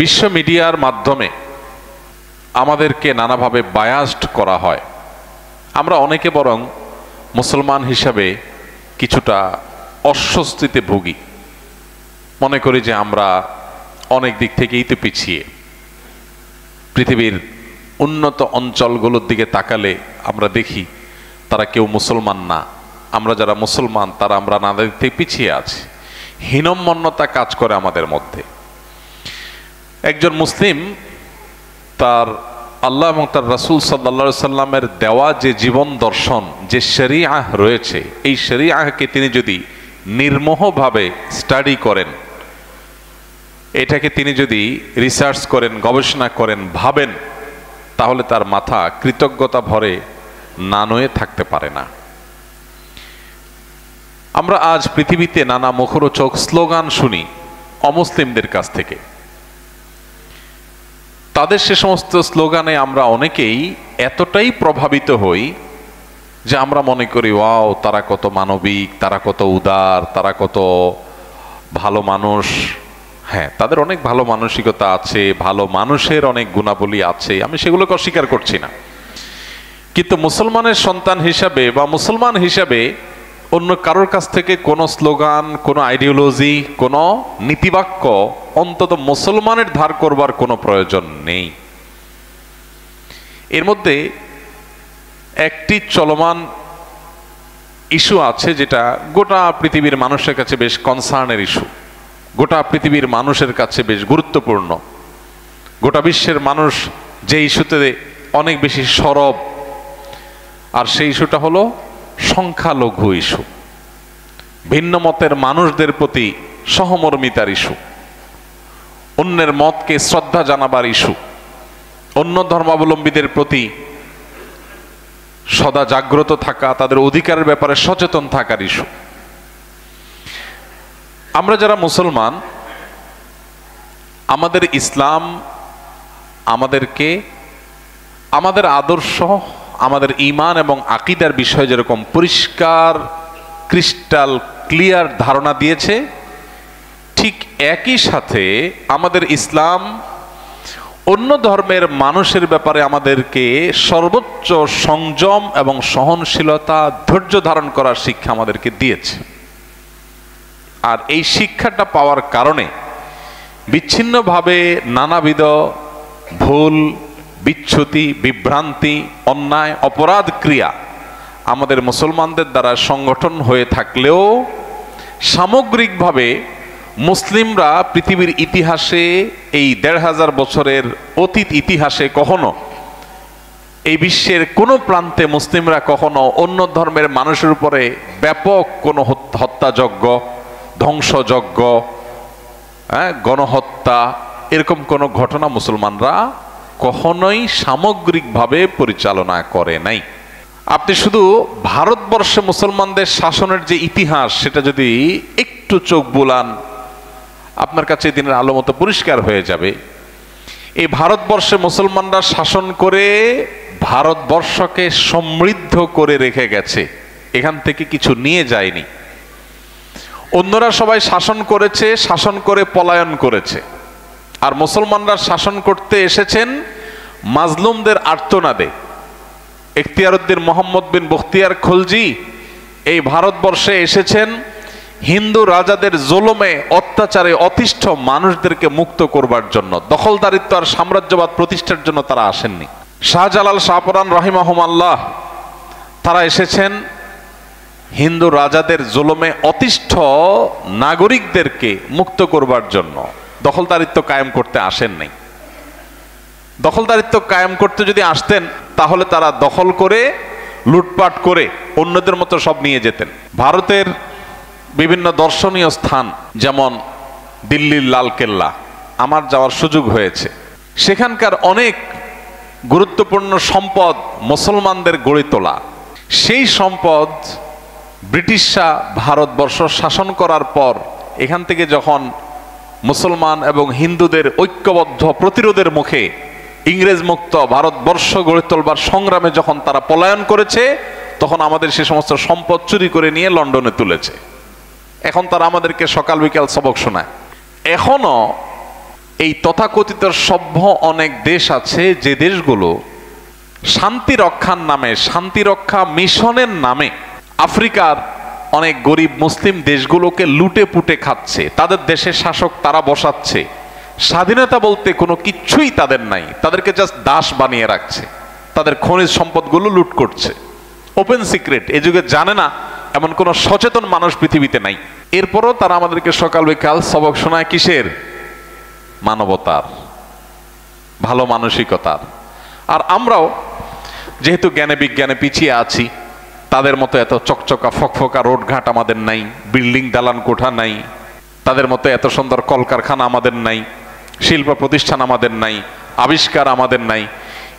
বিশ্ব মিডিয়ার মাধ্যমে আমাদেরকে নানাভাবে বায়াসড করা হয়। আমরা অনেকে বরং মুসলমান হিসাবে কিছুটা অস্বস্তিতে ভুগি, মনে করি যে আমরা অনেক দিক থেকেই তো পিছিয়ে। পৃথিবীর উন্নত অঞ্চলগুলোর দিকে তাকালে আমরা দেখি তারা কেউ মুসলমান না, আমরা যারা মুসলমান তারা আমরা নানা দিক থেকে পিছিয়ে আছি। হীনম্মন্যতা কাজ করে আমাদের মধ্যে। একজন মুসলিম তার আল্লাহ এবং তার রাসূল সাল্লাল্লাহু আলাইহি সাল্লামের দেওয়া যে জীবন দর্শন, যে শরিয়াহ রয়েছে, এই শরিয়াহকে তিনি যদি নির্মোহভাবে স্টাডি করেন, এটাকে তিনি যদি রিসার্চ করেন, গবেষণা করেন, ভাবেন, তাহলে তার মাথা কৃতজ্ঞতা ভরে না নয়ে থাকতে পারে না। আমরা আজ পৃথিবীতে নানা মুখরোচক স্লোগান শুনি অমুসলিমদের কাছ থেকে। তাদের সে সমস্ত স্লোগানে আমরা অনেকেই এতটাই প্রভাবিত হই যে আমরা মনে করি ওয়াও, তারা কত মানবিক, তারা কত উদার, তারা কত ভালো মানুষ। হ্যাঁ, তাদের অনেক ভালো মানসিকতা আছে, ভালো মানুষের অনেক গুণাবলী আছে, আমি সেগুলোকে অস্বীকার করছি না। কিন্তু মুসলমানের সন্তান হিসাবে বা মুসলমান হিসাবে অন্য কারোর কাছ থেকে কোনো স্লোগান, কোনো আইডিওলজি, কোনো নীতিবাক্য অন্তত মুসলমানের ধার করবার কোনো প্রয়োজন নেই। এর মধ্যে একটি চলমান ইস্যু আছে যেটা গোটা পৃথিবীর মানুষের কাছে বেশ কনসার্নের ইস্যু, গোটা পৃথিবীর মানুষের কাছে বেশ গুরুত্বপূর্ণ। গোটা বিশ্বের মানুষ যে ইস্যুতে অনেক বেশি সরব, আর সেই ইস্যুটা হলো সংখ্যালঘু ইস্যু, ভিন্ন মতের মানুষদের প্রতি সহমর্মিতার ইস্যু, অন্যের মতকে শ্রদ্ধা জানাবার ইস্যু, অন্য ধর্মাবলম্বীদের প্রতি সদা জাগ্রত থাকা, তাদের অধিকারের ব্যাপারে সচেতন থাকার ইস্যু। আমরা যারা মুসলমান, আমাদের ইসলাম আমাদেরকে আমাদের আদর্শ, আমাদের ঈমান এবং আকীদার বিষয়ে যেরকম পরিষ্কার ক্রিস্টাল ক্লিয়ার ধারণা দিয়েছে, ঠিক একই সাথে আমাদের ইসলাম অন্য ধর্মের মানুষের ব্যাপারে আমাদেরকে সর্বোচ্চ সংযম এবং সহনশীলতা, ধৈর্য ধারণ করার শিক্ষা আমাদেরকে দিয়েছে। আর এই শিক্ষাটা পাওয়ার কারণে বিচ্ছিন্নভাবে নানাবিধ ভুল, বিচ্যুতি, বিভ্রান্তি, অন্যায়, অপরাধ ক্রিয়া আমাদের মুসলমানদের দ্বারা সংগঠন হয়ে থাকলেও সামগ্রিকভাবে মুসলিমরা পৃথিবীর ইতিহাসে, এই ১৫০০ বছরের অতীত ইতিহাসে কখনো এই বিশ্বের কোনো প্রান্তে মুসলিমরা কখনো অন্য ধর্মের মানুষের উপরে ব্যাপক কোনো হত্যাযজ্ঞ, ধ্বংসযজ্ঞ, গণহত্যা, এরকম কোনো ঘটনা মুসলমানরা কখনোই সামগ্রিকভাবে পরিচালনা করে নাই। আপনি শুধু ভারতবর্ষে মুসলমানদের শাসনের যে ইতিহাস, সেটা যদি একটু চোখ বুলান, আপনার কাছে দিনের আলো মতো পরিষ্কার হয়ে যাবে। এই ভারতবর্ষে মুসলমানরা শাসন করে ভারতবর্ষকে সমৃদ্ধ করে রেখে গেছে, এখান থেকে কিছু নিয়ে যায়নি। অন্যরা সবাই শাসন করেছে, শাসন করে পলায়ন করেছে, আর মুসলমানরা শাসন করতে এসেছেন মাজলুমদের আর্তনাদে। ইখতিয়ারউদ্দিন মোহাম্মদ বিন বখতিয়ার খলজি এই ভারতবর্ষে এসেছেন হিন্দু রাজাদের জুলুমে, অত্যাচারে অতিষ্ঠ মানুষদেরকে মুক্ত করবার জন্য। দখলদারিত্ব আর সাম্রাজ্যবাদ প্রতিষ্ঠার জন্য তারা আসেননি। শাহজালাল শাহপরান রহিমাহুমাল্লাহ তারা এসেছেন হিন্দু রাজাদের জুলুমে অতিষ্ঠ নাগরিকদেরকে মুক্ত করবার জন্য, দখলদারিত্ব কায়েম করতে আসেননি। দখলদারিত্ব কায়েম করতে যদি আসতেন তাহলে তারা দখল করে, লুটপাট করে অন্যদের মতো সব নিয়ে যেতেন। ভারতের বিভিন্ন দর্শনীয় স্থান, যেমন দিল্লির লালকেল্লা, আমার যাওয়ার সুযোগ হয়েছে। সেখানকার অনেক গুরুত্বপূর্ণ সম্পদ মুসলমানদের গড়ে তোলা। সেই সম্পদ ব্রিটিশরা ভারতবর্ষ শাসন করার পর এখান থেকে যখন মুসলমান এবং হিন্দুদের ঐক্যবদ্ধ প্রতিরোধের মুখে ইংরেজ মুক্ত ভারতবর্ষ গড়ে তোলবার সংগ্রামে যখন তারা পলায়ন করেছে, তখন আমাদের সে সমস্ত সম্পদ চুরি করে নিয়ে লন্ডনে তুলেছে। এখন তারা আমাদেরকে সকাল বিকাল সবক শোনায়। এখনো এই তথাকথিত সভ্য অনেক দেশ আছে যে দেশগুলো শান্তি রক্ষার নামে, শান্তি রক্ষা মিশনের নামে আফ্রিকার অনেক গরিব মুসলিম দেশগুলোকে লুটে পুটে খাচ্ছে, তাদের দেশের শাসক তারা বসাচ্ছে, স্বাধীনতা বলতে কোনো কিচ্ছুই তাদের নাই, তাদেরকে জাস্ট দাস বানিয়ে রাখছে, তাদের খনিজ সম্পদগুলো লুট করছে। ওপেন সিক্রেট, এ যুগে জানে না এমন কোন সচেতন মানুষ পৃথিবীতে নাই। এরপরও তারা আমাদেরকে সকাল বিকাল সবক শোনায় কিসের? মানবতার, ভালো মানসিকতার। আর আমরাও যেহেতু জ্ঞানে বিজ্ঞানে পিছিয়ে আছি, তাদের মতো এত চকচকা ফকফকা রোডঘাট আমাদের নাই, বিল্ডিং দালান কোঠা নাই, তাদের মতো এত সুন্দর কলকারখানা আমাদের নাই, শিল্প প্রতিষ্ঠান আমাদের নাই, আবিষ্কার আমাদের নাই।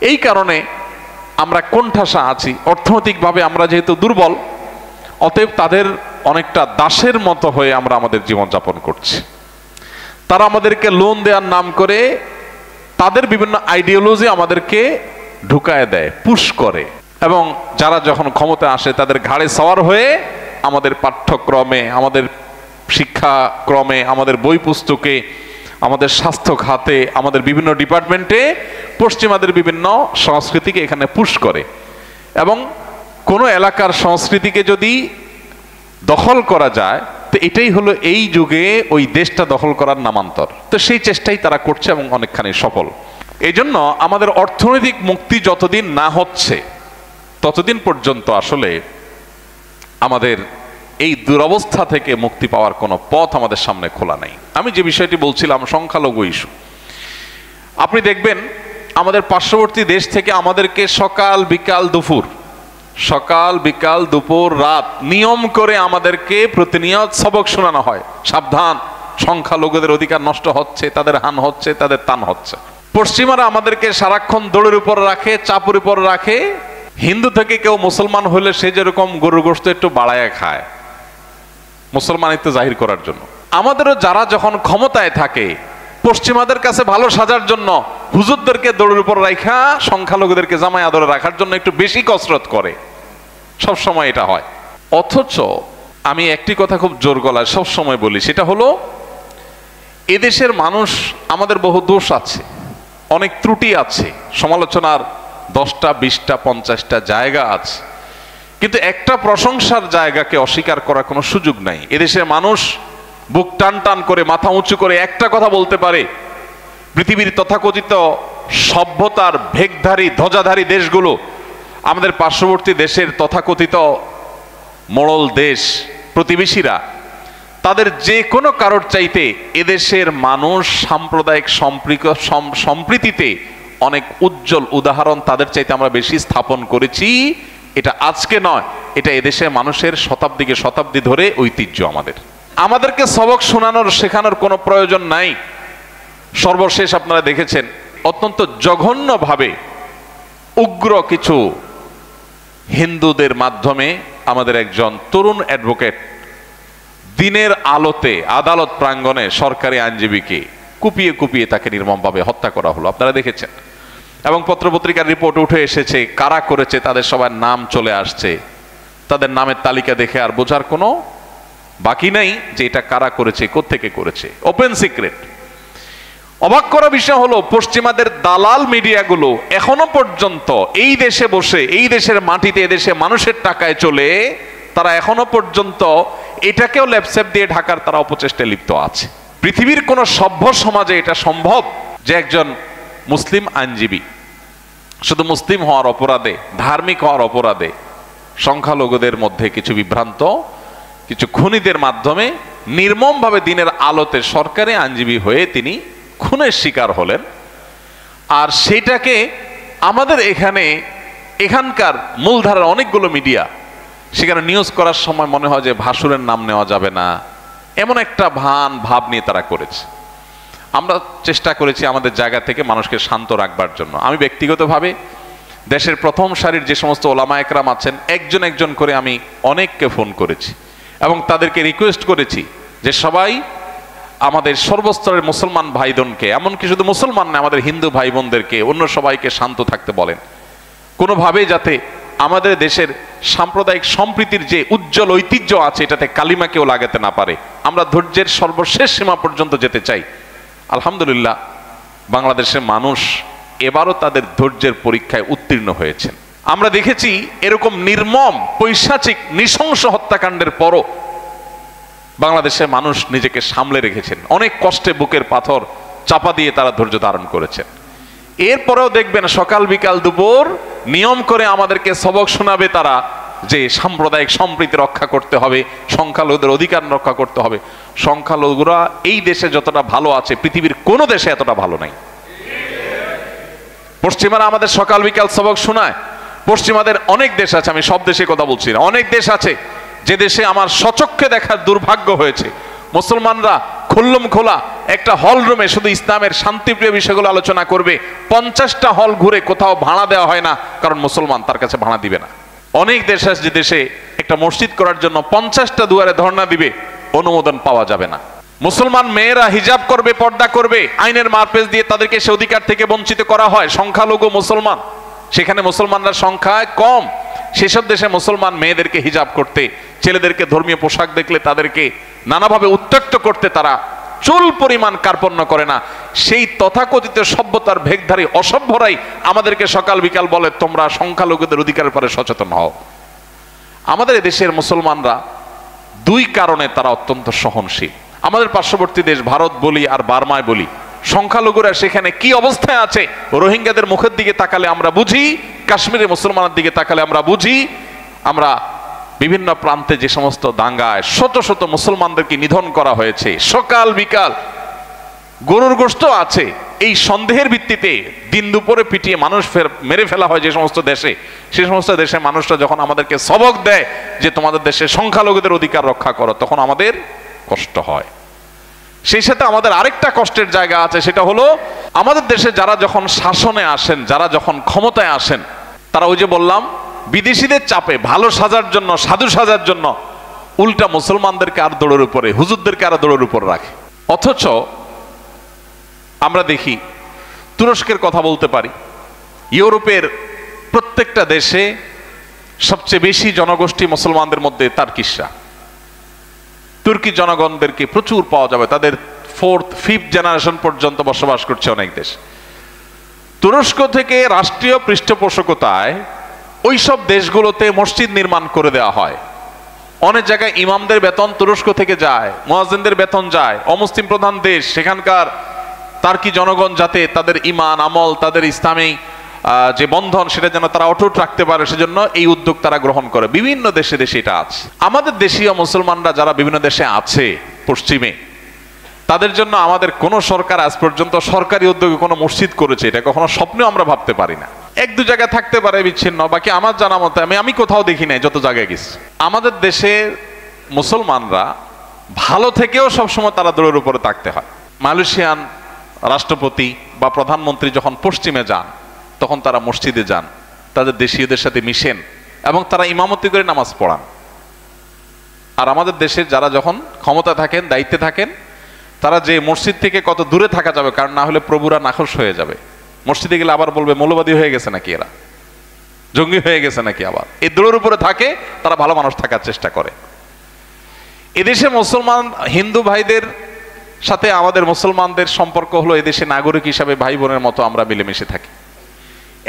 এই কারণে আমরা কোণঠাসা আছি। অর্থনৈতিকভাবে আমরা যেহেতু দুর্বল, অতএব তাদের অনেকটা দাসের মতো হয়ে আমরা আমাদের জীবনযাপন করছি। তারা আমাদেরকে লোন দেওয়ার নাম করে তাদের বিভিন্ন আইডিওলজি আমাদেরকে ঢুকায় দেয়, পুশ করে, এবং যারা যখন ক্ষমতা আসে তাদের ঘাড়ে সওয়ার হয়ে আমাদের পাঠ্যক্রমে, আমাদের শিক্ষাক্রমে, আমাদের বই পুস্তকে, আমাদের স্বাস্থ্য খাতে, আমাদের বিভিন্ন ডিপার্টমেন্টে পশ্চিমাদের বিভিন্ন সংস্কৃতিকে এখানে পুশ করে। এবং কোনো এলাকার সংস্কৃতিকে যদি দখল করা যায়, তো এটাই হলো এই যুগে ওই দেশটা দখল করার নামান্তর। তো সেই চেষ্টাই তারা করছে এবং অনেকখানি সফল। এই জন্য আমাদের অর্থনৈতিক মুক্তি যতদিন না হচ্ছে ততদিন পর্যন্ত আসলে আমাদের এই দুরবস্থা থেকে মুক্তি পাওয়ার কোনো পথ আমাদের সামনে খোলা নেই। আমি যে বিষয়টি বলছিলাম সংখ্যালঘু ইস্যু, আপনি দেখবেন আমাদের পার্শ্ববর্তী দেশ থেকে আমাদেরকে সকাল বিকাল দুপুর রাত নিয়ম করে আমাদেরকে প্রতিনিয়ত সবক শোনানো হয়, সাবধান, সংখ্যালঘুদের অধিকার নষ্ট হচ্ছে, তাদের হান হচ্ছে, তাদের তান হচ্ছে। পশ্চিমারা আমাদেরকে সারাক্ষণ দৌড়ের উপর রাখে, চাপুর উপর রাখে। হিন্দু থেকে কেউ মুসলমান হলে সে যেরকম গরুর গোশত একটু বাড়ায় খায় মুসলমানিত্ব জাহির করার জন্য, আমাদেরও যারা যখন ক্ষমতায় থাকে পশ্চিমাদের কাছে ভালো সাজার জন্য হুজুরদেরকে দৌড়ের উপর রাখা, সংখ্যালঘুদেরকে জামাই আদরে রাখার জন্য একটু বেশি কসরত করে। সব সময় এটা হয়। অথচ আমি একটি কথা খুব জোর গলায় সব সময় বলি, সেটা হলো এদেশের মানুষ, আমাদের বহু দোষ আছে, অনেক ত্রুটি আছে, সমালোচনার 10টা 20টা 50টা জায়গা আছে, কিন্তু একটা প্রশংসার জায়গাকে অস্বীকার করার কোনো সুযোগ নাই। এদেশের মানুষ বুক টান টান করে মাথা উঁচু করে একটা কথা বলতে পারে, পৃথিবীর তথাকথিত সভ্যতার ভেগধারী ধ্বজাধারী দেশগুলো, আমাদের পার্শ্ববর্তী দেশের তথাকথিত মোড়ল দেশ প্রতিবেশীরা, তাদের যে কোনো কারোর চাইতে এদেশের মানুষ সাম্প্রদায়িক সম্প্রীতিতে অনেক উজ্জ্বল উদাহরণ তাদের চাইতে আমরা বেশি স্থাপন করেছি। এটা আজকে নয়, এটা এদেশের মানুষের শতাব্দীকে শতাব্দী ধরে ঐতিহ্য। আমাদেরকে সবক শোনানোর শেখানোর কোনো প্রয়োজন নাই। সর্বশেষ আপনারা দেখেছেন অত্যন্ত জঘন্যভাবে উগ্র কিছু হিন্দুদের মাধ্যমে আমাদের একজন তরুণ অ্যাডভোকেট দিনের আলোতে আদালত প্রাঙ্গণে সরকারি আইনজীবীকে কুপিয়ে কুপিয়ে তাকে নির্মমভাবে হত্যা করা হলো, আপনারা দেখেছেন। এবং পত্রপত্রিকার রিপোর্ট উঠে এসেছে, কারা করেছে তাদের সবার নাম চলে আসছে। তাদের নামের তালিকা দেখে আর বোঝার কোনো বাকি নাই যে এটা কারা করেছে, কোত্থেকে করেছে, ওপেন সিক্রেট। অবাক করা বিষয় হলো পশ্চিমাদের দালাল মিডিয়াগুলো এখনো পর্যন্ত এই দেশে বসে, এই দেশের মাটিতে, এদেশে মানুষের টাকায় চলে, তারা এখনো পর্যন্ত এটাকেও ল্যাপসেপ দিয়ে ঢাকার তারা অপচেষ্টায় লিপ্ত আছে। পৃথিবীর কোন সভ্য সমাজে এটা সম্ভব যে একজন মুসলিম আইনজীবী শুধু মুসলিম হওয়ার অপরাধে, ধার্মিক হওয়ার অপরাধে সংখ্যালঘুদের মধ্যে কিছু বিভ্রান্ত, কিছু খুনিদের মাধ্যমে নির্মমভাবে দিনের আলোতে সরকারি আইনজীবী হয়ে তিনি খুনের শিকার হলেন। আর সেটাকে আমাদের এখানকার মূলধারার অনেকগুলো মিডিয়া সেখানে নিউজ করার সময় মনে হয় যে ভাসুরের নাম নেওয়া যাবে না, এমন একটা ভাব নিয়ে তারা করেছে। আমরা চেষ্টা করেছি আমাদের জায়গা থেকে মানুষকে শান্ত রাখবার জন্য। আমি ব্যক্তিগতভাবে দেশের প্রথম সারির যে সমস্ত ওলামা একরাম আছেন, একজন একজন করে আমি অনেককে ফোন করেছি এবং তাদেরকে রিকোয়েস্ট করেছি যে সবাই আমাদের সর্বস্তরের মুসলমান ভাইবোনকে, এমনকি শুধু মুসলমান না, আমাদের হিন্দু ভাই বোনদেরকে, অন্য সবাইকে শান্ত থাকতে বলেন, কোনোভাবে যাতে আমাদের দেশের সাম্প্রদায়িক সম্প্রীতির যে উজ্জ্বল ঐতিহ্য আছে এটাতে কালিমা কেউ লাগাতে না পারে। আমরা ধৈর্যের সর্বশেষ সীমা পর্যন্ত যেতে চাই। আলহামদুলিল্লাহ বাংলাদেশের মানুষ এবারও তাদের ধৈর্যের পরীক্ষায় উত্তীর্ণ হয়েছেন। আমরা দেখেছি এরকম নির্মম পৈশাচিক নৃশংস হত্যাকাণ্ডের পরও বাংলাদেশের মানুষ নিজেকে সামলে রেখেছেন, অনেক কষ্টে বুকের পাথর চাপা দিয়ে তারা ধৈর্য ধারণ করেছেন। এরপরেও দেখবেন সকাল বিকাল দুপুর নিয়ম করে আমাদেরকে সবক শোনাবে তারা যে সাম্প্রদায়িক সম্প্রীতি রক্ষা করতে হবে, সংখ্যালঘুদের অধিকার রক্ষা করতে হবে। সংখ্যালঘুরা এই দেশে যতটা ভালো আছে পৃথিবীর কোনো দেশে এতটা ভালো নাই। পশ্চিমারা আমাদের সকাল বিকাল সবক শোনায়। পশ্চিমাদের অনেক দেশ আছে, আমি সব দেশে কথা বলছি না, অনেক দেশ আছে যে দেশে আমার সচক্ষে দেখার দুর্ভাগ্য হয়েছে মুসলমানরা খুল্লুম খোলা একটা হল রুমে শুধু ইসলামের শান্তিপ্রিয় বিষয়গুলো আলোচনা করবে, 50টা হল ঘুরে কোথাও ভাড়া দেওয়া হয় না, কারণ মুসলমান তার কাছে ভাড়া দিবে না। অনেক দেশ আছে যে দেশে একটা মসজিদ করার জন্য 50টা দুয়ারে ধর্ণা দিবে, অনুমোদন পাওয়া যাবে না। মুসলমান মেয়েরা হিজাব করবে, পর্দা করবে, আইনের মারপেচ দিয়ে তাদেরকে সে অধিকার থেকে বঞ্চিত করা হয়। সংখ্যালঘু মুসলমান, সেখানে মুসলমানরা সংখ্যায় কম, সেসব দেশে মুসলমান মেয়েদেরকে হিজাব করতে, ছেলেদেরকে ধর্মীয় পোশাক দেখলে তাদেরকে নানাভাবে উত্ত্যক্ত করতে তারা চুল পরিমাণ কার্পণ্য করে না। সেই তথাকথিত সভ্যতার ভেগধারী অসভ্যরাই আমাদেরকে সকাল বিকাল বলে তোমরা সংখ্যালঘুদের অধিকারের পরে সচেতন হও। আমাদের দেশের মুসলমানরা দুই কারণে তারা অত্যন্ত সহনশীল। আমাদের পার্শ্ববর্তী দেশ ভারত বলি আর বার্মায় বলি, সংখ্যালঘুরা সেখানে কি অবস্থায় আছে রোহিঙ্গাদের মুখের দিকে তাকালে আমরা বুঝি, কাশ্মীরের মুসলমানের দিকে তাকালে আমরা বুঝি। আমরা বিভিন্ন প্রান্তে যে সমস্ত দাঙ্গায় শত শত মুসলমানদেরকে নিধন করা হয়েছে, সকাল বিকাল গরুর গোশত আছে, এই সন্দেহের ভিত্তিতে দিন দুপুরে পিটিয়ে মানুষ মেরে ফেলা হয় যে সমস্ত দেশে, সে সমস্ত দেশে মানুষরা যখন আমাদেরকে সবক দেয় যে তোমাদের দেশে সংখ্যালঘুদের অধিকার রক্ষা করো, তখন আমাদের কষ্ট হয়। সেই সাথে আমাদের আরেকটা কষ্টের জায়গা আছে, সেটা হলো আমাদের দেশে যারা যখন শাসনে আসেন, যারা যখন ক্ষমতায় আসেন, তারা ওই যে বললাম বিদেশিদের চাপে ভালো সাজার জন্য, সাধু সাজার জন্য উল্টা মুসলমানদেরকে আর দৌড়ের উপরে, হুজুরদেরকে আর দৌড়ের উপরে রাখে। অথচ আমরা দেখি, তুরস্কের কথা বলতে পারি, ইউরোপের প্রত্যেকটা দেশে সবচেয়ে বেশি জনগোষ্ঠী মুসলমানদের মধ্যে তার্কিশরা। তুর্কি জনগণদেরকে প্রচুর পাওয়া যাবে, তাদের 4th 5th জেনারেশন পর্যন্ত বসবাস করছে অনেক দেশ। তুরস্ক থেকে রাষ্ট্রীয় পৃষ্ঠপোষকতায় ওইসব দেশগুলোতে মসজিদ নির্মাণ করে দেওয়া হয়। অনেক জায়গায় ইমামদের বেতন তুরস্ক থেকে যায়, মুয়াজ্জিনদের বেতন যায়। অমুসলিম প্রধান দেশ, সেখানকার তার্কি জনগণ যাতে তাদের ঈমান আমল, তাদের ইসলামী যে বন্ধন, সেটা যেন তারা অটুট রাখতে পারে, সেজন্য এই উদ্যোগ তারা গ্রহণ করে। বিভিন্ন দেশে দেশে এটা আছে। আমাদের দেশীয় মুসলমানরা যারা বিভিন্ন দেশে আছে পশ্চিমে, তাদের জন্য আমাদের কোন সরকার আজ পর্যন্ত সরকারি উদ্যোগে কোনো মসজিদ করেছে এটা কখনো স্বপ্নেও আমরা ভাবতে পারি না। এক দু জায়গায় থাকতে পারে বিচ্ছিন্ন, বাকি আমার জানা মতে আমি কোথাও দেখি নাই যত জায়গায় গেছি। আমাদের দেশের মুসলমানরা ভালো থেকেও সবসময় তারা দৌড়ের উপরে থাকতে হয়। মালয়েশিয়ান রাষ্ট্রপতি বা প্রধানমন্ত্রী যখন পশ্চিমে যান, তখন তারা মসজিদে যান, তাদের দেশীয়দের সাথে মিশেন এবং তারা ইমামতি করে নামাজ পড়ান। আর আমাদের দেশের যারা যখন ক্ষমতা থাকেন, দায়িত্বে থাকেন, তারা যে মসজিদ থেকে কত দূরে থাকা যাবে, কারণ না হলে প্রভুরা নাখোশ হয়ে যাবে। মসজিদে গেলে আবার বলবে মৌলবাদী হয়ে গেছে নাকি, এরা জঙ্গি হয়ে গেছে নাকি। আবার এই দৌড়ের উপরে থাকে, তারা ভালো মানুষ থাকার চেষ্টা করে। এদেশে মুসলমান হিন্দু ভাইদের সাথে আমাদের মুসলমানদের সম্পর্ক হলো এদেশে নাগরিক হিসাবে ভাই বোনের মতো আমরা মিলেমিশে থাকি।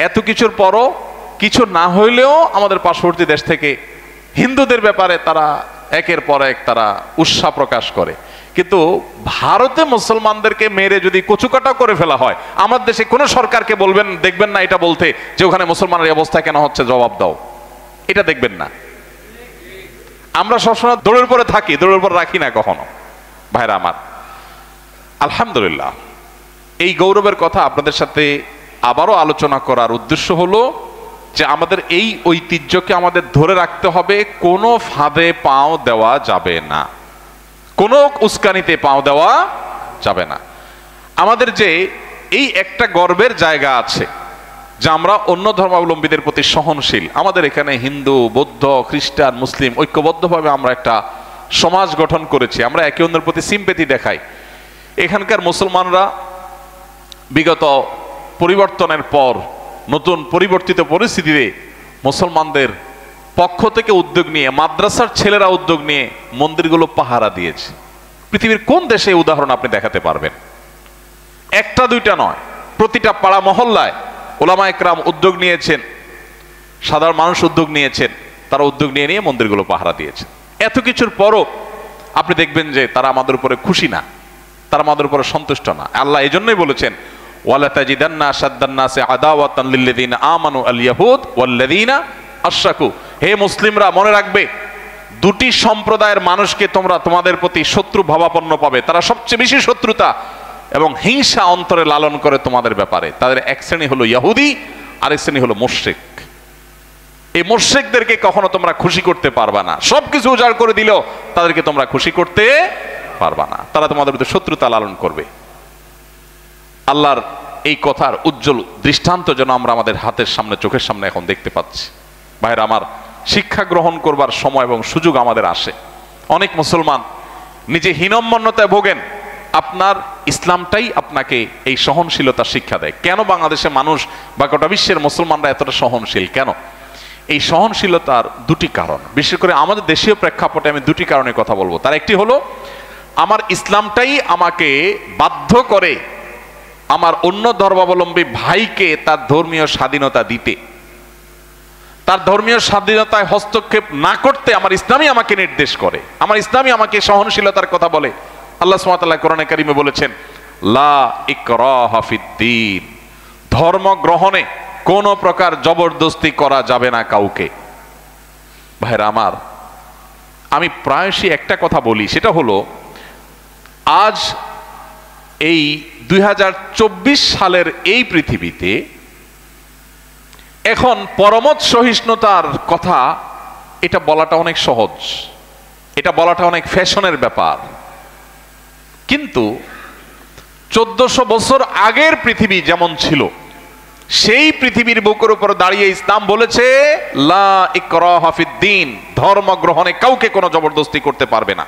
এত কিছুর পরও কিছু না হইলেও আমাদের পার্শ্ববর্তী দেশ থেকে হিন্দুদের ব্যাপারে তারা একের পর এক তারা উৎসাহ প্রকাশ করে। কিন্তু ভারতে মুসলমানদেরকে মেরে যদি কচুকাটা করে ফেলা হয়, আমার দেশে কোন সরকারকে বলবেন, দেখবেন না এটা বলতে যে ওখানে মুসলমানের অবস্থা কেন হচ্ছে, জবাব দাও, এটা দেখবেন না। আমরা সবসময় দৌড়ের উপরে থাকি, দৌড়ের উপরে রাখি না কখনো। ভাইরা আমার, আলহামদুলিল্লাহ এই গৌরবের কথা আপনাদের সাথে আবারও আলোচনা করার উদ্দেশ্য হলো যে আমাদের এই ঐতিহ্যকে আমাদের ধরে রাখতে হবে, কোনো ফাঁদে পাও দেওয়া যাবে না, কোনো উস্কানিতে পাও দেওয়া যাবে না। আমাদের যে এই একটা গর্বের জায়গা আছে যে আমরা অন্য ধর্মাবলম্বীদের প্রতি সহনশীল। আমাদের এখানে হিন্দু, বৌদ্ধ, খ্রিস্টান, মুসলিম ঐক্যবদ্ধভাবে আমরা একটা সমাজ গঠন করেছি, আমরা একে অন্যের প্রতি সিম্পেথি দেখাই। এখানকার মুসলমানরা বিগত পরিবর্তনের পর নতুন পরিবর্তিত পরিস্থিতিতে মুসলমানদের পক্ষ থেকে উদ্যোগ নিয়ে, মাদ্রাসার ছেলেরা উদ্যোগ নিয়ে মন্দিরগুলো পাহারা দিয়েছে। পৃথিবীর কোন দেশে উদাহরণ আপনি দেখাতে পারবেন একটা দুইটা নয়, প্রতিটা পাড়া মহল্লায় ওলামা একরাম উদ্যোগ নিয়েছেন, সাধারণ মানুষ উদ্যোগ নিয়েছেন, তারা উদ্যোগ নিয়ে মন্দিরগুলো পাহারা দিয়েছেন। এত কিছুর পরও আপনি দেখবেন যে তারা আমাদের উপরে খুশি না, তারা আমাদের উপরে সন্তুষ্ট না। আল্লাহ এই জন্যই বলেছেন, ওয়ালা তাজিদান্না আশাদ্দান্নাসি আদাওয়াতান লিল্লাযিনা আমানু আল ইয়াহুদ ওয়াল্লাযিনা আশরাকু। হে মুসলিমরা, মনে রাখবে দুটি সম্প্রদায়ের মানুষকে তোমরা তোমাদের প্রতি শত্রু ভাবাপন্ন পাবে। তারা সবচেয়ে বেশি শত্রুতা এবং হিংসা অন্তরে লালন করে তোমাদের ব্যাপারে। তাদের এক শ্রেণী হলো ইহুদি, আরেক শ্রেণী হলো মুশরিক। এই মুশরিকদেরকে কখনো তোমরা খুশি করতে পারবা না, সবকিছু উজাড় করে দিলেও তাদেরকে তোমরা খুশি করতে পারবা না, তারা তোমাদের প্রতি শত্রুতা লালন করবে। আল্লাহর এই কথার উজ্জ্বল দৃষ্টান্ত যেন আমরা আমাদের হাতের সামনে, চোখের সামনে এখন দেখতে পাচ্ছি। ভাইরা আমার, শিক্ষা গ্রহণ করবার সময় এবং সুযোগ আমাদের আসে। অনেক মুসলমান নিজে হীনম্মন্যতায় ভোগেন, আপনার ইসলামটাই আপনাকে এই সহনশীলতা শিক্ষা দেয়। কেন বাংলাদেশের মানুষ বা গোটা বিশ্বের মুসলমানরা এতটা সহনশীল কেন? এই সহনশীলতার দুটি কারণ, বিশেষ করে আমাদের দেশীয় প্রেক্ষাপটে আমি দুটি কারণে কথা বলবো। তার একটি হলো, আমার ইসলামটাই আমাকে বাধ্য করে আমার অন্য ধর্মাবলম্বী ভাইকে তার ধর্মীয় স্বাধীনতা দিতে, তার ধর্মীয় স্বাধীনতায় হস্তক্ষেপ না করতে আমার ইসলামই আমাকে নির্দেশ করে, আমার ইসলামই আমাকে সহনশীলতার কথা বলে। আল্লাহ সুবহানাহু ওয়া তাআলা কোরআনে কারিমে বলেছেন, লা ইকরাহা ফিদ্দীন, ধর্ম গ্রহণে কোন প্রকার জবরদস্তি করা যাবে না কাউকে। ভাইরা আমার, আমি প্রায়শই একটা কথা বলি, সেটা হলো আজ এই 2024 সালের এই পৃথিবীতে এখন পরমত সহিষ্ণুতার কথা এটা বলাটা অনেক সহজ, এটা বলাটা অনেক ফ্যাশনের ব্যাপার। কিন্তু 1400 বছর আগের পৃথিবী যেমন ছিল, সেই পৃথিবীর বুকের উপর দাঁড়িয়ে ইসলাম বলেছে, লা ইকরাহা ফিদ্দীন, ধর্ম গ্রহণে কাউকে কোনো জবরদস্তি করতে পারবে না।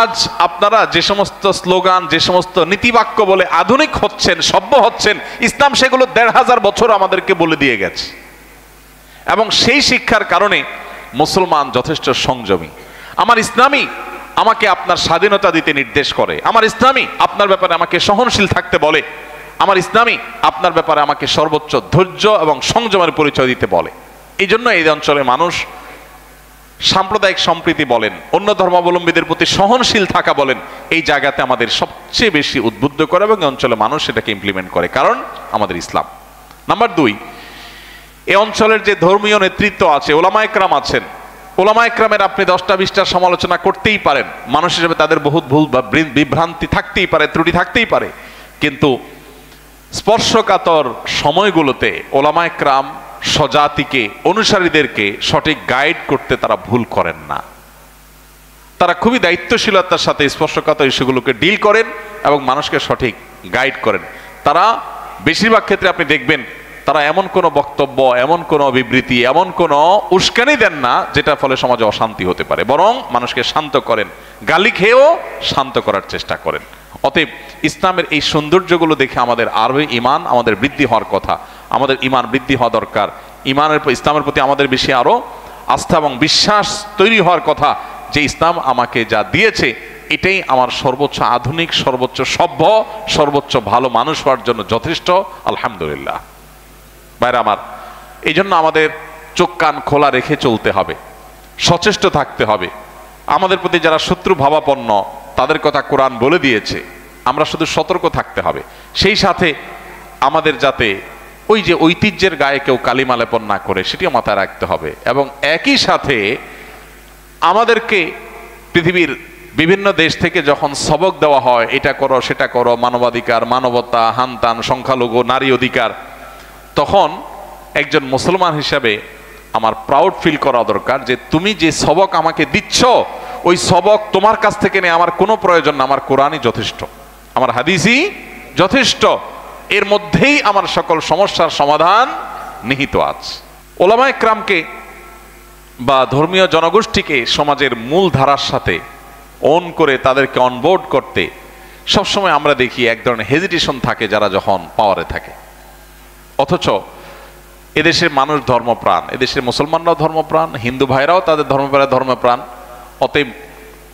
আজ আপনারা যে সমস্ত স্লোগান, যে সমস্ত নীতিবাক্য বলে আধুনিক হচ্ছেন, সভ্য হচ্ছেন, ইসলাম সেগুলো 1500 বছর আমাদেরকে বলে দিয়ে গেছে। এবং সেই শিক্ষার কারণে মুসলমান যথেষ্ট সংযমী। আমার ইসলামই আমাকে আপনার স্বাধীনতা দিতে নির্দেশ করে, আমার ইসলামই আপনার ব্যাপারে আমাকে সহনশীল থাকতে বলে, আমার ইসলামই আপনার ব্যাপারে আমাকে সর্বোচ্চ ধৈর্য এবং সংযমের পরিচয় দিতে বলে। এই জন্য এই অঞ্চলের মানুষ সাম্প্রদায়িক সম্প্রীতি বলেন, অন্য ধর্মাবলম্বীদের প্রতি সহনশীল থাকা বলেন, এই জায়গাতে আমাদের সবচেয়ে বেশি উদ্বুদ্ধ করে এবং এই অঞ্চলের মানুষ সেটাকে ইমপ্লিমেন্ট করে, কারণ আমাদের ইসলাম। নাম্বার 2, এই অঞ্চলের যে ধর্মীয় নেতৃত্ব আছে, ওলামা একরাম আছেন, ওলামা একরামের আপনি 10টা-20টা সমালোচনা করতেই পারেন, মানুষ হিসেবে তাদের বহুত ভুল বা বিভ্রান্তি থাকতেই পারে, ত্রুটি থাকতেই পারে, কিন্তু স্পর্শকাতর সময়গুলোতে ওলামা একরাম স্বজাতিকে, অনুসারীদেরকে সঠিক গাইড করতে তারা ভুল করেন না। তারা খুবই দায়িত্বশীলতার সাথে স্পর্শকাতর ইস্যুগুলোকে ডিল করেন এবং মানুষকে সঠিক গাইড করেন। তারা বেশিরভাগ ক্ষেত্রে আপনি দেখবেন তারা এমন কোনো বক্তব্য, এমন কোনো বিবৃতি, এমন কোনো উস্কানি দেন না যেটার ফলে সমাজে অশান্তি হতে পারে, বরং মানুষকে শান্ত করেন, গালি খেয়েও শান্ত করার চেষ্টা করেন। অতএব ইসলামের এই সৌন্দর্যগুলো দেখে আমাদের আরো ঈমান আমাদের বৃদ্ধি হওয়ার কথা, আমাদের ঈমান বৃদ্ধি হওয়া দরকার। ঈমানের ইসলামের প্রতি আমাদের বেশি আরো আস্থা এবং বিশ্বাস তৈরি হওয়ার কথা, যে ইসলাম আমাকে যা দিয়েছে এটাই আমার সর্বোচ্চ আধুনিক, সর্বোচ্চ সভ্য, সর্বোচ্চ ভালো মানুষ হওয়ার জন্য যথেষ্ট। আলহামদুলিল্লাহ। ভাইরা আমার, এই জন্য আমাদের চোখ কান খোলা রেখে চলতে হবে, সচেষ্ট থাকতে হবে। আমাদের প্রতি যারা শত্রু ভাবাপন্ন তাদের কথা কোরআন বলে দিয়েছে, আমরা শুধু সতর্ক থাকতে হবে। সেই সাথে আমাদের যাতে ওই যে ঐতিহ্যের গায়ে কেউ কালিমা লেপন না করে সেটিও মাথায় রাখতে হবে। এবং একই সাথে আমাদেরকে পৃথিবীর বিভিন্ন দেশ থেকে যখন সবক দেওয়া হয়, এটা করো সেটা করো, মানবাধিকার, মানবতা, হানতান, সংখ্যালঘু, নারী অধিকার, তখন একজন মুসলমান হিসাবে আমার প্রাউড ফিল করা দরকার যে তুমি যে সবক আমাকে দিচ্ছ ওই সবক তোমার কাছ থেকে নেই আমার কোনো প্রয়োজন না, আমার কোরআনই যথেষ্ট, আমার হাদিসই যথেষ্ট, এর মধ্যেই আমার সকল সমস্যার সমাধান নিহিত আছে। ওলামা একরামকে বা ধর্মীয় জনগোষ্ঠীকে সমাজের মূল ধারার সাথে অন করে তাদেরকে অনবোর্ড করতে সবসময় আমরা দেখি এক ধরনের হেজিটেশন থাকে যারা যখন পাওয়ারে থাকে। অথচ এদেশের মানুষ ধর্মপ্রাণ, এদেশের মুসলমানরাও ধর্মপ্রাণ, হিন্দু ভাইরাও তাদের ধর্মপ্রাণ। অতএব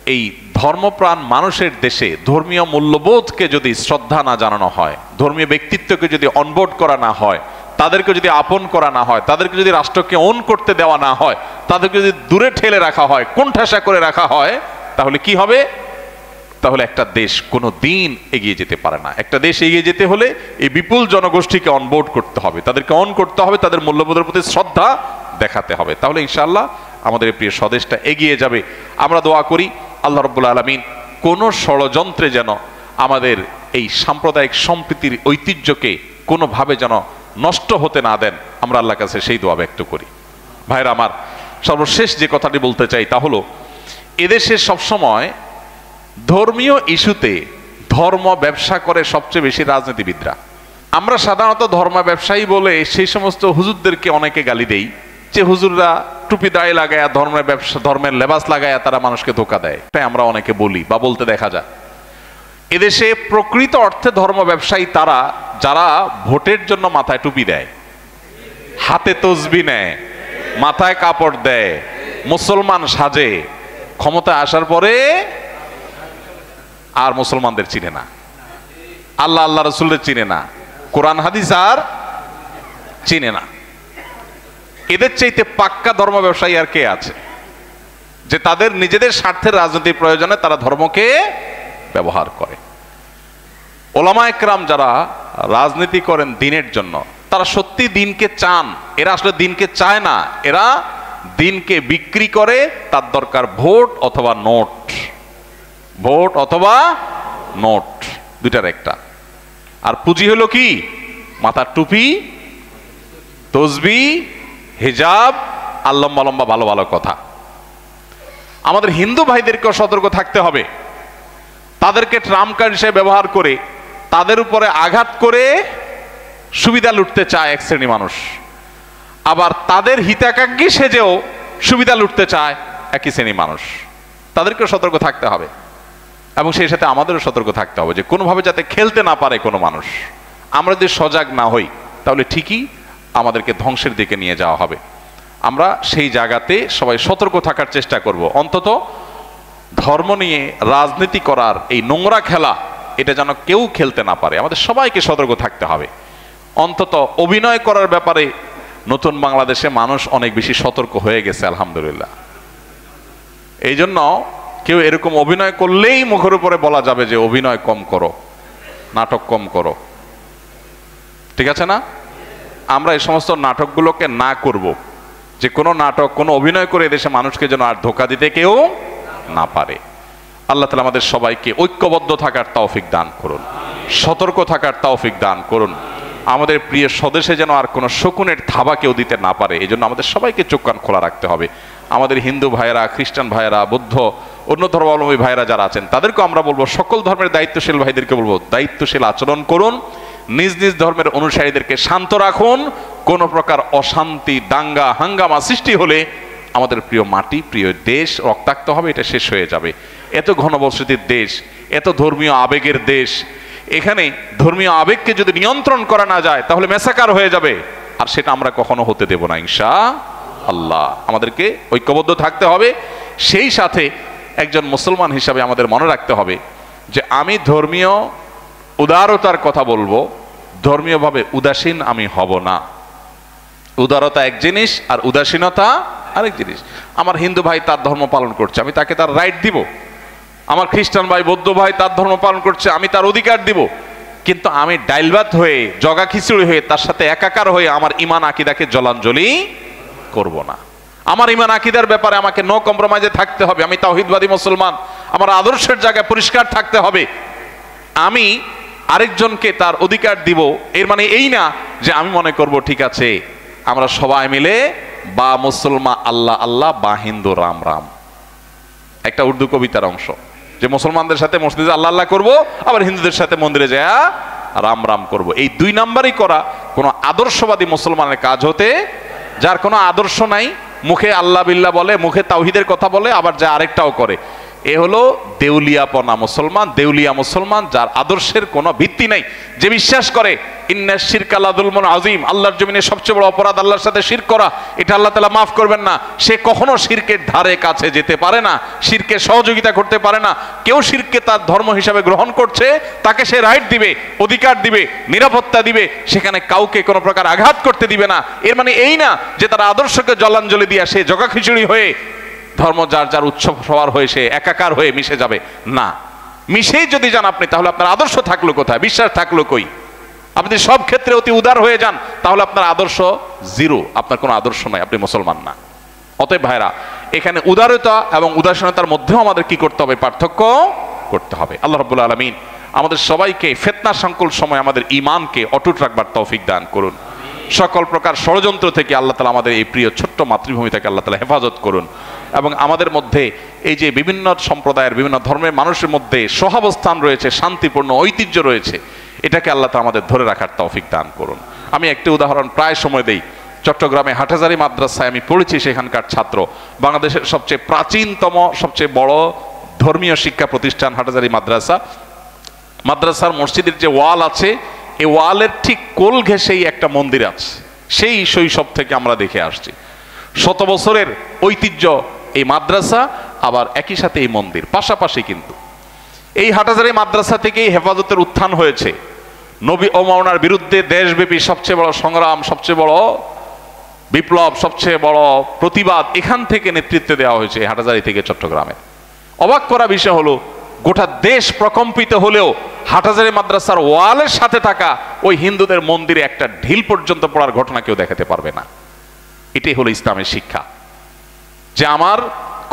এই ধর্মপ্রাণ মানুষের দেশে ধর্মীয় মূল্যবোধকে যদি শ্রদ্ধা না জানানো হয়, ধর্মীয় ব্যক্তিত্বকে যদি অনবোর্ড করা না হয়, তাদেরকে যদি আপন করা না হয়, তাদেরকে যদি রাষ্ট্রকে ওন করতে দেওয়া না হয়, তাদেরকে যদি দূরে ঠেলে রাখা হয়, কোণঠাসা করে রাখা হয়, তাহলে কি হবে? তাহলে একটা দেশ কোনো দিন এগিয়ে যেতে পারে না। একটা দেশ এগিয়ে যেতে হলে এই বিপুল জনগোষ্ঠীকে অনবোর্ড করতে হবে, তাদেরকে অন করতে হবে, তাদের মূল্যবোধের প্রতি শ্রদ্ধা দেখাতে হবে। তাহলে ইনশাআল্লাহ আমাদের এই প্রিয় স্বদেশটা এগিয়ে যাবে। আমরা দোয়া করি আল্লাহ রাব্বুল আলামিন কোনো ষড়যন্ত্রে যেন আমাদের এই সাম্প্রদায়িক সম্প্রীতির ঐতিহ্যকে কোনোভাবে যেন নষ্ট হতে না দেন। আমরা আল্লাহর কাছে সেই দোয়া ব্যক্ত করি। ভাইরা আমার, সর্বশেষ যে কথাটি বলতে চাই তা হলো, এদেশে সবসময় ধর্মীয় ইস্যুতে ধর্ম ব্যবসা করে সবচেয়ে বেশি রাজনীতিবিদরা। আমরা সাধারণত ধর্ম ব্যবসায়ী বলে সেই সমস্ত হুজুরদেরকে অনেকে গালি দেই যে হুজুররা টুপি দাড়ি লাগায়া ধর্মের ব্যবসা, ধর্মের লেবাস লাগায়া তারা মানুষকে ধোঁকা দেয়। তাই আমরা অনেকে বলি বা বলতে দেখা যায়। এদেশে প্রকৃত অর্থে ধর্ম ব্যবসায়ী তারা যারা ভোটের জন্য মাথায় টুপি দেয়, হাতে তসবি নেয়, মাথায় কাপড় দেয়, মুসলমান সাজে, ক্ষমতা আসার পরে আর মুসলমানদের চিনে না, আল্লাহ আল্লাহ রসুলের চিনে না, কোরআন হাদিস আর চিনে না। এদের চাইতে পাক্কা ধর্ম ব্যবসায়ী আর কে আছে যে তাদের নিজেদের স্বার্থের রাজনৈতিক প্রয়োজনে তারা ধর্মকে ব্যবহার করে? ওলামায়ে কেরাম যারা রাজনীতি করেন দিনের জন্য, তারা সত্যি দিনকে চান। এরা আসলে দিনকে চায় না, এরা দিনকে বিক্রি করে। তার দরকার ভোট অথবা নোট, ভোট অথবা নোট, দুইটার একটা। আর পুঁজি হলো কি? মাথার টুপি, তসবি, হিজাব আর লম্বা লম্বা ভালো ভালো কথা। আমাদের হিন্দু ভাইদেরকেও সতর্ক থাকতে হবে। তাদেরকে ট্রাম্প কার্ড হিসেবে ব্যবহার করে তাদের উপরে আঘাত করে সুবিধা লুটতে চায় এক শ্রেণী মানুষ, আবার তাদের হিতাকাঙ্ক্ষী সেজেও সুবিধা লুটতে চায় একই শ্রেণী মানুষ। তাদেরকেও সতর্ক থাকতে হবে এবং সেই সাথে আমাদেরও সতর্ক থাকতে হবে যে কোনোভাবে যাতে খেলতে না পারে কোনো মানুষ। আমরা যদি সজাগ না হই তাহলে ঠিকই আমাদেরকে ধ্বংসের দিকে নিয়ে যাওয়া হবে। আমরা সেই জায়গাতে সবাই সতর্ক থাকার চেষ্টা করব। অন্তত ধর্ম নিয়ে রাজনীতি করার এই নোংরা খেলা, এটা যেন কেউ খেলতে না পারে। আমাদের সবাইকে সতর্ক থাকতে হবে। অন্তত অভিনয় করার ব্যাপারে নতুন বাংলাদেশে মানুষ অনেক বেশি সতর্ক হয়ে গেছে, আলহামদুলিল্লাহ। এই জন্য কেউ এরকম অভিনয় করলেই মুখের উপরে বলা যাবে যে অভিনয় কম করো, নাটক কম করো। ঠিক আছে না? আমরা এই সমস্ত নাটকগুলোকে না করব, যে কোনো নাটক, কোনো অভিনয় করে এদেশে মানুষকে যেন আর ধোঁকা দিতে কেউ না পারে। আল্লাহ তাআলা আমাদের সবাইকে ঐক্যবদ্ধ থাকার তৌফিক দান করুন, সতর্ক থাকার তৌফিক দান করুন। আমাদের প্রিয় স্বদেশে যেন আর কোনো শকুনের থাবা কেউ দিতে না পারে, এই জন্য আমাদের সবাইকে চোখ কান খোলা রাখতে হবে। আমাদের হিন্দু ভাইয়েরা, খ্রিস্টান ভাইয়েরা, বৌদ্ধ, অন্য ধর্মাবলম্বী ভাইয়েরা যারা আছেন তাদেরকেও আমরা বলবো, সকল ধর্মের দায়িত্বশীল ভাইদেরকে বলবো, দায়িত্বশীল আচরণ করুন, নিজ নিজ ধর্মের অনুসারীদেরকে শান্ত রাখুন। কোনো প্রকার অশান্তি, দাঙ্গা হাঙ্গামা সৃষ্টি হলে আমাদের প্রিয় মাটি, প্রিয় দেশ রক্তাক্ত হবে, এটা শেষ হয়ে যাবে। এত ঘনবসতির দেশ, এত ধর্মীয় আবেগের দেশ, এখানে ধর্মীয় আবেগকে যদি নিয়ন্ত্রণ করা না যায় তাহলে মেসাকার হয়ে যাবে, আর সেটা আমরা কখনো হতে দেব না ইনশাআল্লাহ। আমাদেরকে ঐক্যবদ্ধ থাকতে হবে। সেই সাথে একজন মুসলমান হিসাবে আমাদের মনে রাখতে হবে যে আমি ধর্মীয় উদারতার কথা বলবো, ধর্মীয়ভাবে উদাসীন আমি হব না। উদারতা এক জিনিস আর উদাসীনতা আরেক জিনিস। আমার হিন্দু ভাই তার ধর্ম পালন করছে, আমি তাকে তার রাইট দিব। আমার খ্রিস্টান ভাই, বৌদ্ধ ভাই তার ধর্ম পালন করছে, আমি তার অধিকার দিব। কিন্তু আমি ডাইলভাত হয়ে, জগা খিচুড়ি হয়ে, তার সাথে একাকার হয়ে আমার ইমান আকিদাকে জলাঞ্জলি করব না। আমার ইমান আকিদার ব্যাপারে আমাকে নো কম্প্রোমাইজে থাকতে হবে। আমি তাওহীদবাদী মুসলমান, আমার আদর্শের জায়গায় পরিষ্কার থাকতে হবে। আমি আরেকজনকে তার অধিকার দিব, এর মানে এই না যে আমি মনে করব ঠিক আছে আমরা সবাই মিলে বা মুসলমান আল্লাহ আল্লাহ বা হিন্দু রাম রাম। একটা উর্দু কবিতার অংশ যে মুসলমানদের সাথে মসজিদে আল্লাহ আল্লাহ করব, আবার হিন্দুদের সাথে মন্দিরে যায় রাম রাম করব। এই দুই নাম্বারই করা কোনো আদর্শবাদী মুসলমানের কাজ হতে, যার কোনো আদর্শ নাই, মুখে আল্লাহ বিল্লাহ বলে, মুখে তাওহীদের কথা বলে, আবার যা আরেকটাও করে, এ হলো দেউলিয়াপনা মুসলমান, দেউলিয়া মুসলমান, যার আদর্শের কোনো ভিত্তি নাই। যে বিশ্বাস করে ইন্না শিরকা লাযুলমুন আযীম, আল্লাহর জমিনে সবচেয়ে বড় অপরাধ আল্লাহর সাথে শিরক করা, এটা আল্লাহ তাআলা মাফ করবেন না। সে কখনো শিরকের ধারে কাছে যেতে পারে না, শিরকে সহযোগিতা করতে পারে না। কেউ শিরককে তার ধর্ম হিসাবে গ্রহণ করছে, তাকে সে রাইট দিবে, অধিকার দিবে, নিরাপত্তা দিবে, সেখানে কাউকে কোনো প্রকার আঘাত করতে দিবে না। এর মানে এই না যে তার আদর্শকে জলাঞ্জলি দিয়া সে জগা খিচুড়ি হয়ে ধর্ম যার যার উৎসব সবার হয়ে সে একাকার হয়ে মিশে যাবে না। মিশেই যদি যান আপনি, তাহলে আপনার আদর্শ থাকলো কোথায়, বিশ্বাস থাকলো কই? আপনি সব ক্ষেত্রে অতি উদার হয়ে যান, তাহলে আপনার আদর্শ জিরো, আপনার কোনো আদর্শ নাই, আপনি মুসলমান না। অতএব ভাইরা, এখানে উদারতা এবং উদাসীনতার মধ্যেও আমাদের কি করতে হবে, পার্থক্য করতে হবে। আল্লাহ রাব্বুল আলামিন আমাদের সবাইকে ফিতনা সংকুল সময় আমাদের ঈমানকে অটুট রাখবার তৌফিক দান করুন। সকল প্রকার ষড়যন্ত্র থেকে আল্লাহ তাআলা আমাদের এই প্রিয় ছোট্ট মাতৃভূমি থেকে আল্লাহ তাআলা হেফাজত করুন, এবং আমাদের মধ্যে এই যে বিভিন্ন সম্প্রদায়ের বিভিন্ন ধর্মের মানুষের মধ্যে সহাবস্থান রয়েছে, শান্তিপূর্ণ ঐতিহ্য রয়েছে, এটাকে আল্লাহ তাআলা আমাদের ধরে রাখার তৌফিক দান করুন। আমি একটি উদাহরণ প্রায় সময় দেই। চট্টগ্রামে হাটহাজারী মাদ্রাসায় আমি পড়েছি, সেখানকার ছাত্র। বাংলাদেশের সবচেয়ে প্রাচীনতম সবচেয়ে বড় ধর্মীয় শিক্ষা প্রতিষ্ঠান হাটহাজারী মাদ্রাসা। মাদ্রাসার মসজিদের যে ওয়াল আছে, এই ওয়ালের ঠিক কোল ঘেঁষেই একটা মন্দির আছে। সেই শৈশব থেকে আমরা দেখে আসছি, শত বছরের ঐতিহ্য এই মাদ্রাসা, আবার একই সাথে এই মন্দির পাশাপাশি। কিন্তু এই হাটহাজারী মাদ্রাসা থেকেই হেফাজতের উত্থান হয়েছে। নবী ও মাওলানার বিরুদ্ধে দেশব্যাপী সবচেয়ে বড় সংগ্রাম, সবচেয়ে বড় বিপ্লব, সবচেয়ে বড় প্রতিবাদ এখান থেকে নেতৃত্ব দেওয়া হয়েছে, হাটহাজারী থেকে চট্টগ্রামে। অবাক করা বিষয় হলো, গোটা দেশ প্রকম্পিত হলেও হাটহাজারী মাদ্রাসার ওয়ালের সাথে থাকা ওই হিন্দুদের মন্দিরে একটা ঢিল পর্যন্ত পড়ার ঘটনা কেউ দেখাতে পারবে না। এটাই হলো ইসলামের শিক্ষা, যে আমার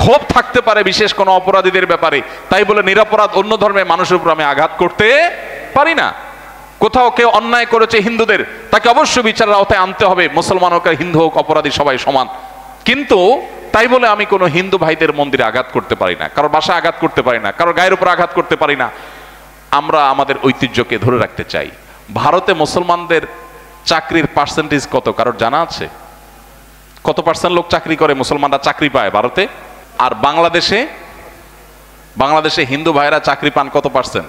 ক্ষোভ থাকতে পারে বিশেষ কোনো অপরাধীদের ব্যাপারে, তাই বলে নিরপরাধ অন্য ধর্মের মানুষের উপর আমি আঘাত করতে পারি না। কোথাও কেউ অন্যায় করেছে হিন্দুদের, তাকে অবশ্যই বিচারের আওতায় আনতে হবে। মুসলমান হোক আর হিন্দু হোক, অপরাধী সবাই সমান। কিন্তু তাই বলে আমি কোনো হিন্দু ভাইদের মন্দিরে আঘাত করতে পারি না, কারোর বাসায় আঘাত করতে পারি না, কারোর গায়ের উপর আঘাত করতে পারি না। আমরা আমাদের ঐতিহ্যকে ধরে রাখতে চাই। ভারতে মুসলমানদের চাকরির পার্সেন্টেজ কত কারোর জানা আছে? কত পার্সেন্ট লোক চাকরি করে, মুসলমানরা চাকরি পায় ভারতে? আর বাংলাদেশে হিন্দু ভাইরা চাকরি পান কত পার্সেন্ট?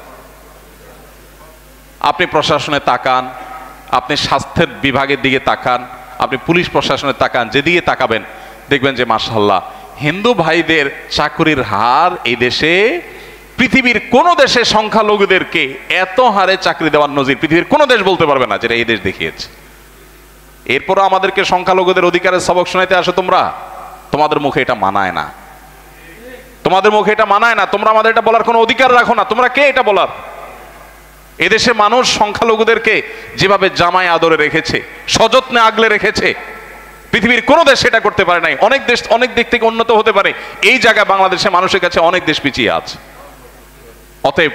আপনি প্রশাসনে তাকান, আপনি স্বাস্থ্যের বিভাগের দিকে তাকান, আপনি পুলিশ প্রশাসনে তাকান, যেদিকে তাকাবেন দেখবেন যে মাশাআল্লাহ হিন্দু ভাইদের চাকরির হার এই দেশে পৃথিবীর কোন দেশে সংখ্যালঘুদেরকে এত হারে চাকরি দেওয়ার নজির পৃথিবীর কোন দেশ বলতে পারবে না, যেটা এই দেশ দেখিয়েছে। এরপরও আমাদেরকে সংখ্যালঘুদের অধিকারের সবক শোনাইতে আসো তোমরা, তোমাদের মুখে এটা মানায় না, তোমাদের মুখে এটা মানায় না। তোমরা আমাদের এটা বলার কোনো অধিকার রাখো না। তোমরা কে এটা বলার? এদেশে মানুষ সংখ্যালঘুদেরকে যেভাবে জামায় আদরে রেখেছে, সযত্নে আগলে রেখেছে, পৃথিবীর কোনো দেশ সেটা করতে পারে নাই। অনেক দেশ অনেক দিক থেকে উন্নত হতে পারে, এই জায়গায় বাংলাদেশের মানুষের কাছে অনেক দেশ পিছিয়ে আছে। অতএব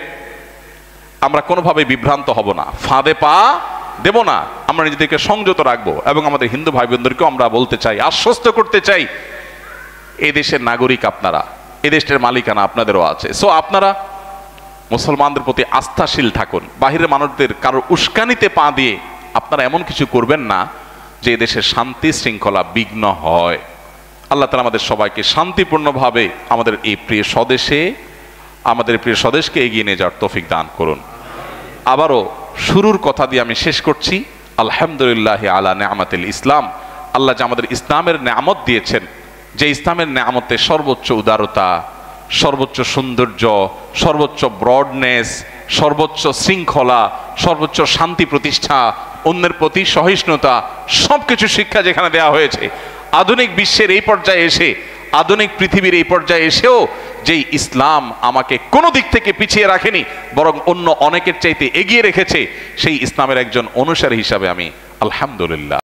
আমরা কোনোভাবে বিভ্রান্ত হব না, ফাঁদে পা দেব না, আমরা নিজেদেরকে সংযত রাখবো। এবং আমাদের হিন্দু ভাই বোনদেরকেও আমরা বলতে চাই, আশ্বস্ত করতে চাই, এই দেশের নাগরিক আপনারা, এই দেশের মালিকানা আপনাদেরও আছে। সো আপনারা মুসলমানদের প্রতি আস্থাশীল থাকুন। বাহিরের মানুষদের কারোর উস্কানিতে পা দিয়ে আপনারা এমন কিছু করবেন না যে দেশের শান্তি শৃঙ্খলা বিঘ্ন হয়। আল্লাহ তাআলা আমাদের সবাইকে শান্তিপূর্ণভাবে আমাদের এই প্রিয় স্বদেশকে এগিয়ে নিয়ে যাওয়ার তৌফিক দান করুন। আবারও শুরুর কথা দিয়ে আমি শেষ করছি, আলহামদুলিল্লাহ আলা নিআমাতিল ইসলাম। আল্লাহ যে আমাদের ইসলামের নেয়ামত দিয়েছেন, যে ইসলামের নেয়ামতে সর্বোচ্চ উদারতা, সর্বোচ্চ সৌন্দর্য, সর্বোচ্চ ব্রডনেস, সর্বোচ্চ শৃঙ্খলা, সর্বোচ্চ শান্তি প্রতিষ্ঠা, অন্যের প্রতি সহিষ্ণুতা, সবকিছু শিক্ষা যেখানে দেওয়া হয়েছে, আধুনিক বিশ্বের এই পর্যায়ে এসে, আধুনিক পৃথিবীর এই পর্যায়ে এসেও যেই ইসলাম আমাকে কোনো দিক থেকে পিছিয়ে রাখেনি, বরং অন্য অনেকের চাইতে এগিয়ে রেখেছে, সেই ইসলামের একজন অনুসারী হিসাবে আমি আলহামদুলিল্লাহ